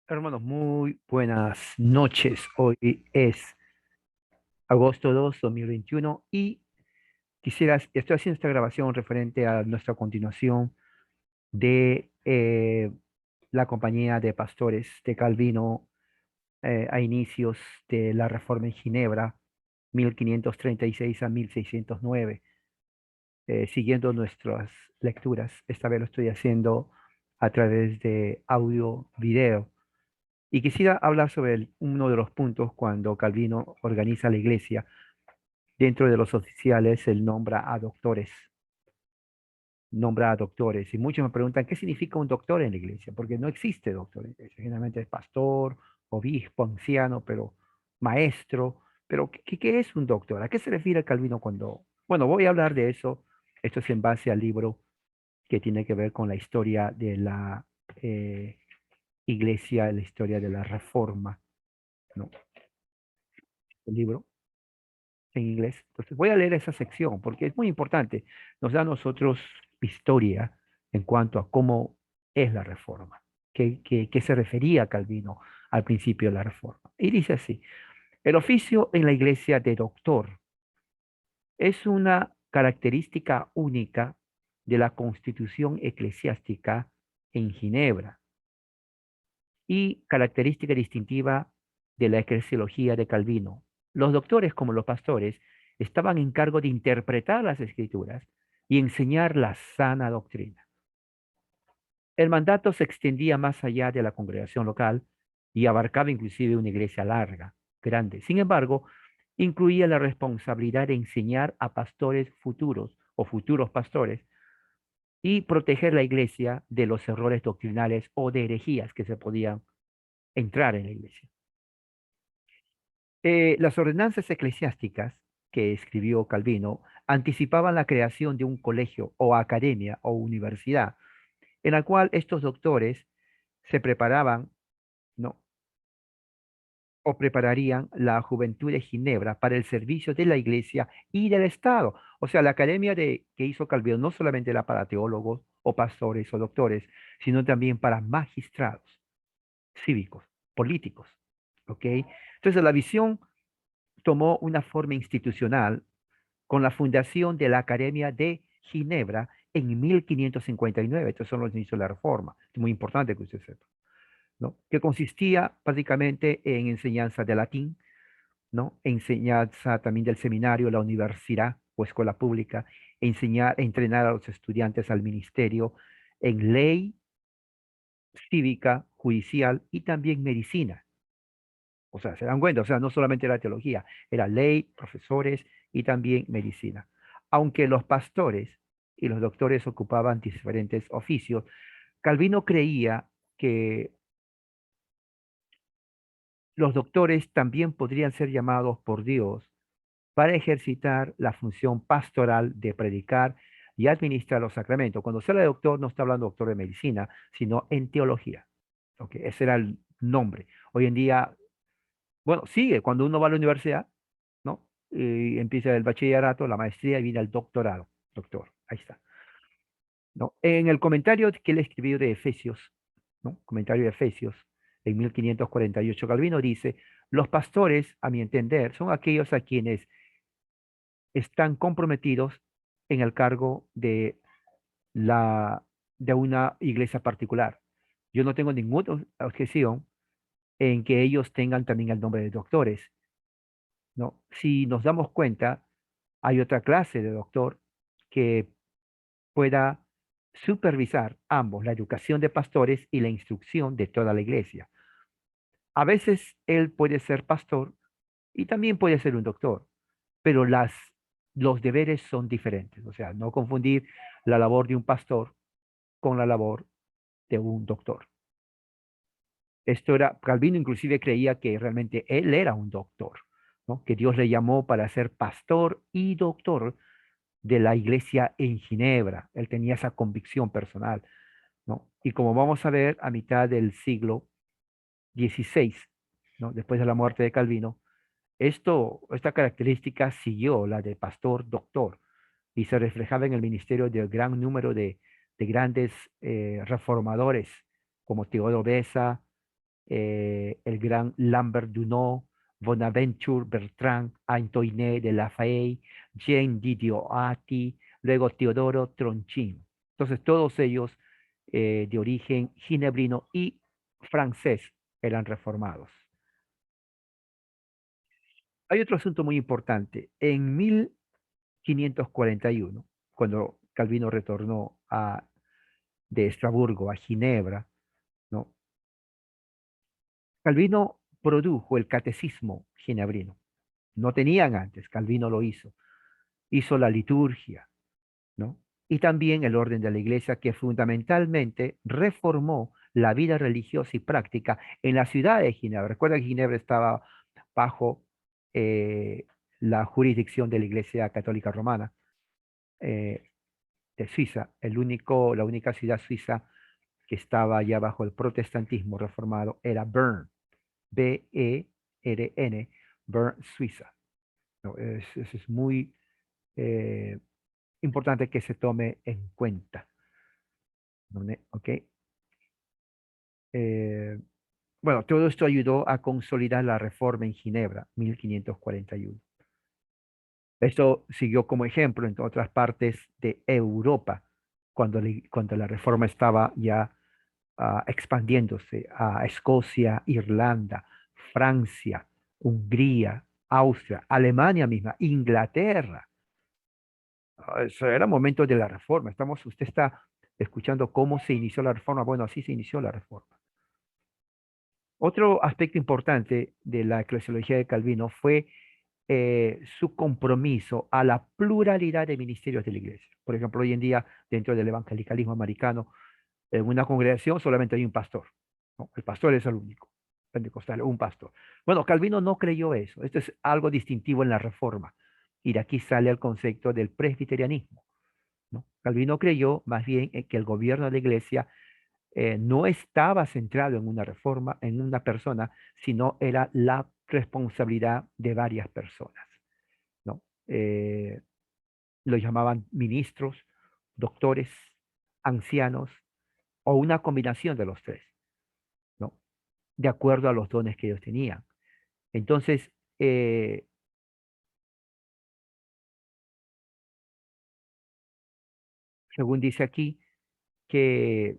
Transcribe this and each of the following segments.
Hermanos, muy buenas noches. Hoy es agosto 2, 2021 y estoy haciendo esta grabación referente a nuestra continuación de la compañía de pastores de Calvino a inicios de la Reforma en Ginebra, 1536 a 1609, siguiendo nuestras lecturas. Esta vez lo estoy haciendo a través de audio, video. Y quisiera hablar sobre uno de los puntos cuando Calvino organiza la iglesia. Dentro de los oficiales, él nombra a doctores, nombra a doctores. Y muchos me preguntan, ¿qué significa un doctor en la iglesia? Porque no existe doctor en la iglesia. Generalmente es pastor, obispo, anciano, pero maestro. Pero, ¿qué es un doctor? ¿A qué se refiere Calvino cuando... Bueno, voy a hablar de eso. Esto es en base al libro que tiene que ver con la historia de la iglesia, la historia de la reforma, ¿no? El libro en inglés. Entonces voy a leer esa sección porque es muy importante. Nos da a nosotros historia en cuanto a cómo es la reforma, qué se refería Calvino al principio de la reforma. Y dice así, el oficio en la iglesia de doctor es una característica única de la constitución eclesiástica en Ginebra y característica distintiva de la eclesiología de Calvino. Los doctores, como los pastores, estaban en cargo de interpretar las escrituras y enseñar la sana doctrina. El mandato se extendía más allá de la congregación local y abarcaba inclusive una iglesia larga, grande. Sin embargo, incluía la responsabilidad de enseñar a pastores futuros o futuros pastores y proteger la iglesia de los errores doctrinales o de herejías que se podían entrar en la iglesia. Las ordenanzas eclesiásticas que escribió Calvino anticipaban la creación de un colegio o academia o universidad en la cual estos doctores se preparaban, ¿no? O prepararían la juventud de Ginebra para el servicio de la iglesia y del Estado. O sea, la academia que hizo Calvino no solamente era para teólogos o pastores o doctores, sino también para magistrados cívicos, políticos. ¿Ok? Entonces, la visión tomó una forma institucional con la fundación de la Academia de Ginebra en 1559. Estos son los inicios de la Reforma. Es muy importante que usted sepa, ¿no? Que consistía básicamente en enseñanza de latín, ¿no? Enseñanza también del seminario, la universidad o escuela pública, entrenar a los estudiantes al ministerio en ley, cívica, judicial y también medicina. O sea, se dan cuenta, o sea, no solamente era teología, era ley, profesores y también medicina. Aunque los pastores y los doctores ocupaban diferentes oficios, Calvino creía que los doctores también podrían ser llamados por Dios para ejercitar la función pastoral de predicar y administrar los sacramentos. Cuando se habla de doctor, no está hablando doctor de medicina, sino en teología. Okay, ese era el nombre. Hoy en día, bueno, sigue cuando uno va a la universidad, ¿no? Y empieza el bachillerato, la maestría y viene el doctorado. Doctor, ahí está, ¿no? En el comentario que él escribió de Efesios, ¿no? Comentario de Efesios, en 1548, Calvino dice, los pastores, a mi entender, son aquellos a quienes están comprometidos en el cargo la, de una iglesia particular. Yo no tengo ninguna objeción en que ellos tengan también el nombre de doctores, ¿no? Si nos damos cuenta, hay otra clase de doctor que pueda supervisar ambos, la educación de pastores y la instrucción de toda la iglesia. A veces él puede ser pastor y también puede ser un doctor, pero los deberes son diferentes. O sea, no confundir la labor de un pastor con la labor de un doctor. Esto era, Calvino inclusive creía que realmente él era un doctor, ¿no? Que Dios le llamó para ser pastor y doctor de la iglesia en Ginebra. Él tenía esa convicción personal, ¿no? Y como vamos a ver, a mitad del siglo XVI, ¿no? Después de la muerte de Calvino, esta característica siguió la de pastor doctor y se reflejaba en el ministerio de gran número de grandes reformadores como Teodoro Beza, el gran Lambert Dunot, Bonaventure Bertrand, Antoine de la Fayette, Jean Didioati, luego Teodoro Tronchin. Entonces, todos ellos de origen ginebrino y francés eran reformados. Hay otro asunto muy importante. En 1541, cuando Calvino retornó de Estrasburgo a Ginebra, ¿no? Calvino produjo el catecismo ginebrino. No tenían antes, Calvino lo hizo. Hizo la liturgia, ¿no? Y también el orden de la iglesia, que fundamentalmente reformó la vida religiosa y práctica en la ciudad de Ginebra. Recuerda que Ginebra estaba bajo eh, la jurisdicción de la Iglesia Católica Romana eh, de Suiza, la única ciudad suiza que estaba ya bajo el protestantismo reformado era Bern, Bern, Bern, Suiza. No, eso es muy eh, importante que se tome en cuenta. ¿Ok? Eh, bueno, todo esto ayudó a consolidar la reforma en Ginebra, 1541. Esto siguió como ejemplo en otras partes de Europa, cuando la reforma estaba ya expandiéndose a Escocia, Irlanda, Francia, Hungría, Austria, Alemania misma, Inglaterra. Eso era momento de la reforma. Usted está escuchando cómo se inició la reforma. Bueno, así se inició la reforma. Otro aspecto importante de la eclesiología de Calvino fue su compromiso a la pluralidad de ministerios de la iglesia. Por ejemplo, hoy en día, dentro del evangelicalismo americano, en una congregación solamente hay un pastor, ¿no? El pastor es el único, pentecostal, un pastor. Bueno, Calvino no creyó eso. Esto es algo distintivo en la reforma. Y de aquí sale el concepto del presbiterianismo, ¿no? Calvino creyó más bien en que el gobierno de la iglesia no estaba centrado en una reforma, en una persona, sino era la responsabilidad de varias personas, ¿no? Lo llamaban ministros, doctores, ancianos o una combinación de los tres, ¿no? De acuerdo a los dones que ellos tenían. Entonces, según dice aquí, que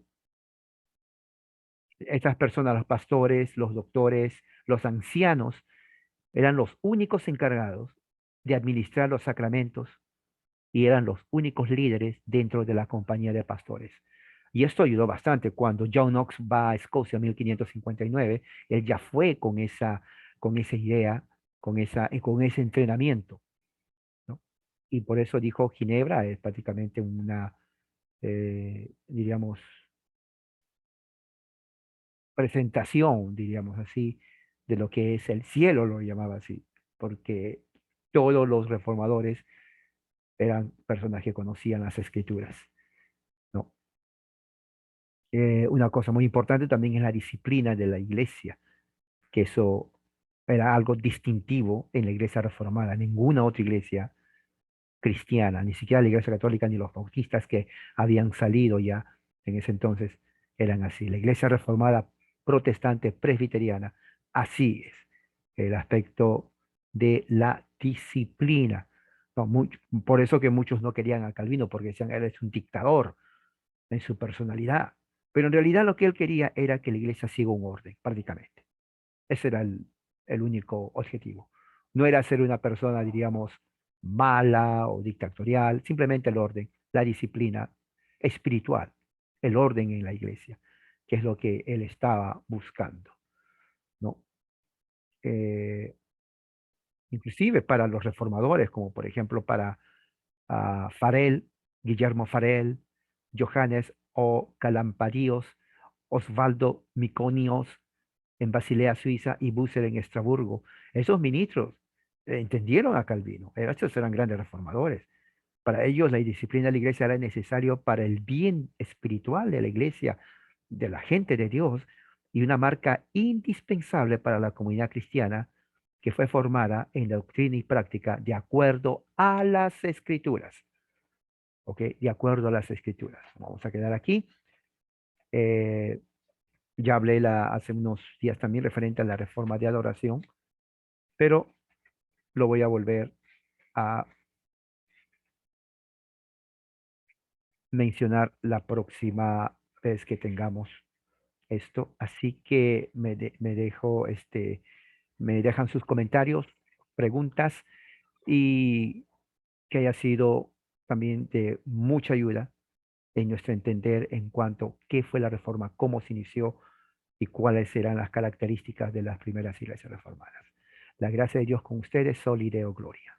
estas personas, los pastores, los doctores, los ancianos, eran los únicos encargados de administrar los sacramentos y eran los únicos líderes dentro de la compañía de pastores. Y esto ayudó bastante. Cuando John Knox va a Escocia en 1559, él ya fue con esa idea, con ese entrenamiento, ¿no? Y por eso dijo Ginebra es prácticamente una, diríamos, presentación, diríamos así, de lo que es el cielo, lo llamaba así, porque todos los reformadores eran personas que conocían las escrituras, ¿no? Una cosa muy importante también es la disciplina de la iglesia, que eso era algo distintivo en la iglesia reformada. Ninguna otra iglesia cristiana, ni siquiera la iglesia católica ni los bautistas que habían salido ya en ese entonces eran así. La iglesia reformada protestante presbiteriana, así es el aspecto de la disciplina. No, por eso que muchos no querían a Calvino, porque decían, él es un dictador en su personalidad. Pero en realidad lo que él quería era que la iglesia siga un orden, prácticamente. Ese era el único objetivo. No era ser una persona, diríamos, mala o dictatorial, simplemente el orden, la disciplina espiritual, el orden en la iglesia, que es lo que él estaba buscando, ¿no? Eh, Inclusive para los reformadores, como por ejemplo para Farel, Guillermo Farel, Johannes o Calampadios, Osvaldo Miconios en Basilea, Suiza, y Bucer en Estrasburgo. Esos ministros entendieron a Calvino. Estos eran grandes reformadores. Para ellos la disciplina de la iglesia era necesario para el bien espiritual de la iglesia, de la gente de Dios, y una marca indispensable para la comunidad cristiana que fue formada en la doctrina y práctica de acuerdo a las escrituras. ¿Ok? De acuerdo a las escrituras. Vamos a quedar aquí. Eh, Ya hablé hace unos días también referente a la reforma de adoración, pero lo voy a volver a mencionar la próxima vez que tengamos esto. Así que me dejan sus comentarios, preguntas y que haya sido también de mucha ayuda en nuestro entender en cuanto a qué fue la reforma, cómo se inició y cuáles serán las características de las primeras iglesias reformadas. La gracia de Dios con ustedes, Sol y Deo Gloria.